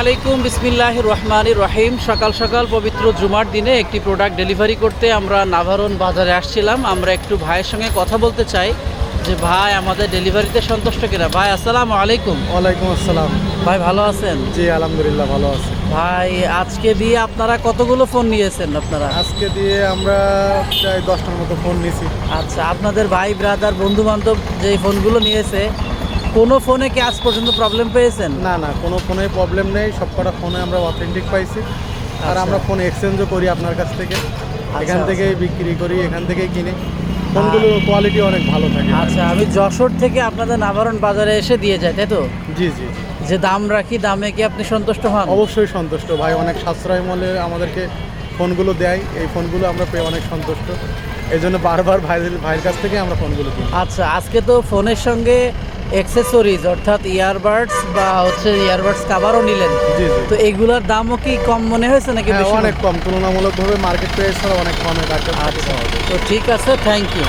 আলাইকুম বিসমিল্লাহির রহমানির রহিম। সকাল সকাল পবিত্র জুমার দিনে একটি প্রোডাক্ট ডেলিভারি করতে আমরা নাভারণ বাজারে আসছিলাম। আমরা একটু ভাইয়ের সঙ্গে কথা বলতে চাই যে ভাই আমাদের ডেলিভারিতে সন্তুষ্ট কিনা। ভাই আসসালামু আলাইকুম। ওয়ালাইকুম আসসালাম। ভাই ভালো আছেন? জি আলহামদুলিল্লাহ ভালো আছি। ভাই আজকে দিয়ে আপনারা কতগুলো ফোন নিয়েছেন আপনারা? আজকে দিয়ে আমরা প্রায় 10টার মতো ফোন নিয়েছি। আচ্ছা, আপনাদের ভাই ব্রাদার বন্ধু বান্ধব যে ফোনগুলো নিয়েছে কোনো ফোনে কি আজ পর্যন্ত প্রবলেম পেয়েছেন? না না, কোনো ফোনে প্রবলেম নেই, সবকটা ফোনে আমরা অথেন্টিক পাইছি। আর আচ্ছা। আমরা ফোন এক্সচেঞ্জও করি আপনার কাছ থেকে, এখান আচ্ছা। থেকেই বিক্রি করি, এখান থেকেই কিনি। ফোনগুলো কোয়ালিটি অনেক ভালো থাকে। আচ্ছা, আমি যশোর থেকে আপনাদের নাভারণ বাজারে এসে দিয়ে যাই, তাই তো? জি জি, যে দাম রাখি, দামে কি আপনি সন্তুষ্ট হন? অবশ্যই সন্তুষ্ট ভাই। অনেক সাশ্রয় মূল্যে আমাদেরকে ফোনগুলো দেয়, এই ফোনগুলো আমরা পেয়ে অনেক সন্তুষ্ট। এই জন্য বারবার ভাইয়ের কাছ থেকে আমরা ফোনগুলো কিনি। আচ্ছা, আজকে তো ফোনের সঙ্গে অ্যাক্সেসরিজ অর্থাৎ ইয়ারবাডস বা ইয়ারবাডস কাভারও নিলেন, জি জি, তো এগুলোর দামও কি কম মনে হয়েছে নাকি হ্যাঁ বেশি? অনেক কম, তুলনামূলকভাবে মার্কেট প্রাইস ছাড়া অনেক কমে রাখতে। আচ্ছা, তো ঠিক আছে, থ্যাংক ইউ।